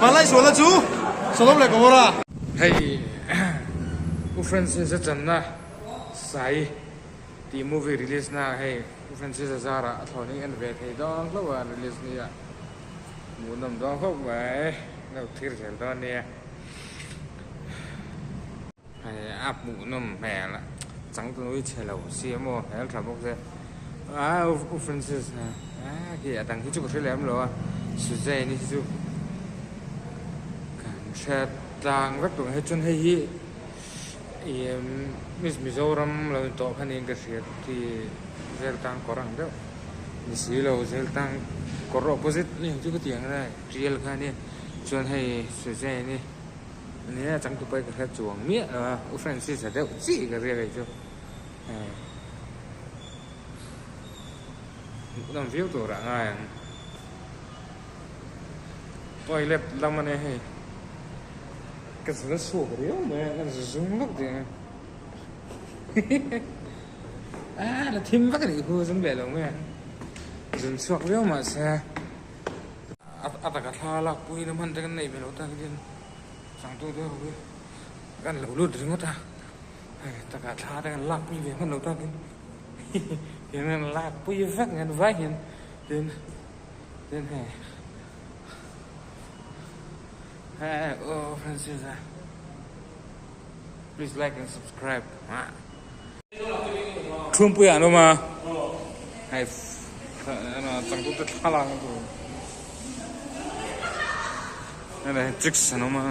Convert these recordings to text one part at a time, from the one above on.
马来说了猪，说到不了个了。嘿，我 Francis 是真的，sai di movie release na hey,我 Francis Zara ถอนนี้อันเวทดองแล้วว่า release นี่อ่ะหมูน้ำดองเข้าไปแล้วที่เห็นตอนนี้ให้อัพหมูน้ำแม่ละจังตัวนี้เฉลาเสียโม่แล้วถามพวกเธอ我 Francis นะที่ตั้งที่จุกที่แล้วมั้งสุดใจนี่ที่จุกแช่ต่างวัดตรงให้จนให้ฮีมิโซรัมเราต่อพันเองก็เสียที่เซลตังกอรังเด้อมิสิเราเซลตังกอร์ opposite นี่จุกเตียงได้เรียลค่ะนี่จนให้สุดใจนี่นี่จังตัวไปก็แค่จวงเมียอุฟรานซิสเด้อจี้ก็เรียกไอ้จุกน้ำฟิวตัวร่างไงปล่อยเล็บลำมันให้ก็จะได้สู้กันเดียวมั้ยก็จะซุ่มลูกเดียวแล้วทีมวักนี่คือซุ่มแบบลงมั้ยซุ่มสวกเดียวมาเสียอัตกะทาลักปุยน้ำมันจะกันไหนเป็นเราตั้งกินสั่งตัวเดียวกันเราลุ้นถึงว่าตาตะกะทาแต่กันลักปุยเป็นเราตั้งกินเห็นมันลักปุยฟักกันไว้เห็นเดินHey, oh, Francis, please like and subscribe. Trump ya, no ma. Hey, tang tu tu kalang tu. Ada tricks, no ma.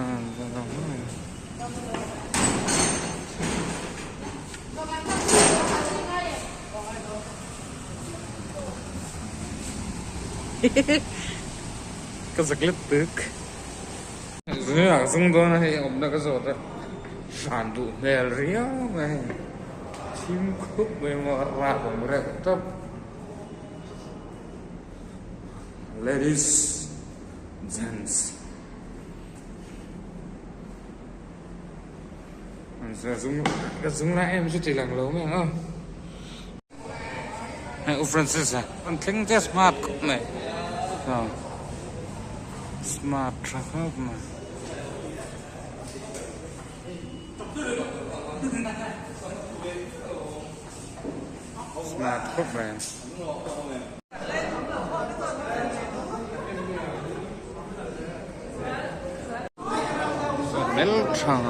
Kazaklit tuk. Ini langsung tuh nih om nak kesot, sandu Belria, simkup memorah mereka. Ladies, gents, zoom lại em sẽ chỉ làm lâu mấy không? Này, Francis à, con tính rất smart cúp này, smart travel mà. Smart khúc này Melton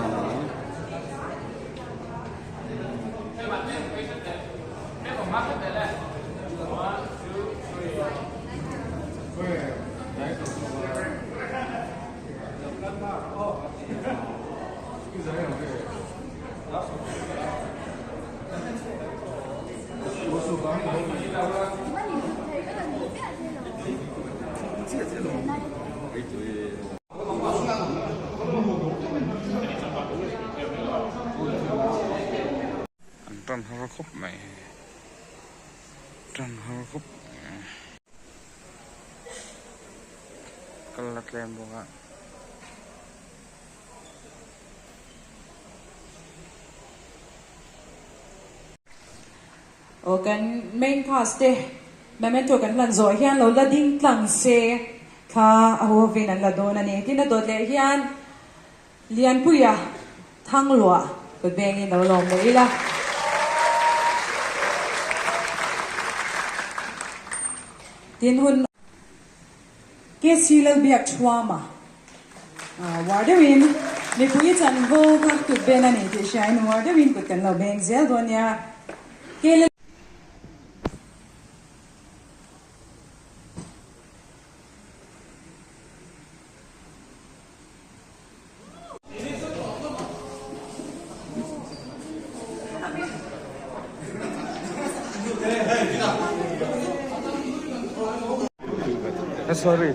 Trần Hào Khúc này Trần Hào Khúc Cần lật lên bộ ạ Kan main cast na mento kan lan zo hian lo la ding tlang se kha aho vin an la don ani tin na dot le hian lian puya thang lua ko beng in lo long mo ila tin hun ke silal biak chwama wardewin ni puyi chan go ka tu ben ani ti shain wardewin ko kan lo beng zel donya ke sorry,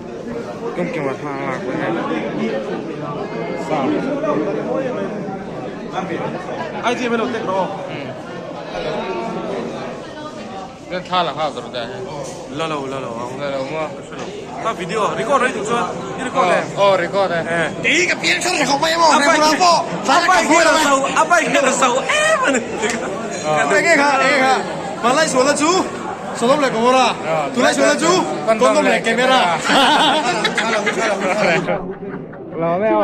không kêu mà thang lạc với em. Sao? Ai chỉ bên đầu tết đó? Nên thang là sao rồi đây? Lâu mà. Ta video record đấy chúng tôi, record này. Record này. Tí cái biến sao lại không bay mà? Này cũng đâu? Apa ini sâu em? Cái nghe hả? Mà lại số là chú. Solom le komora. Tu lai shola chu. Kondom le camera. รอไม่เอา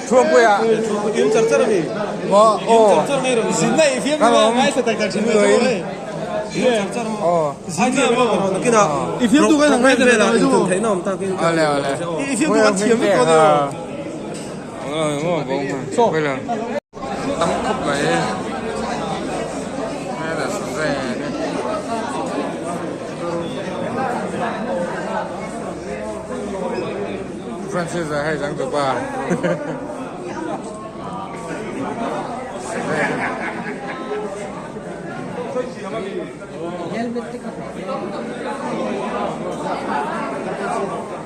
ช่วงกูอ่ะ Yun charcha ro ni. งอโอ้ Charcha ni ro. Sinna ifim ni mai se tak tak chin ni. Yun charcha ro. โอ้ Sinna mo kina. Ifim tu ka nang mai de la. Tu thai nom ta kin. เอาแล้ว Ifim tu ka thiam ni ko de. เออโง่บงไปเลยตั้งครบเลยแม่แต่สนใจฟรานซิสให้จังตัวป้า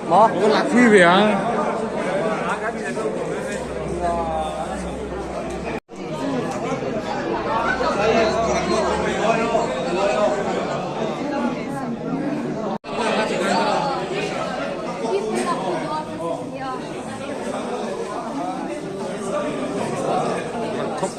หมอคนหลักที่เบียงครบ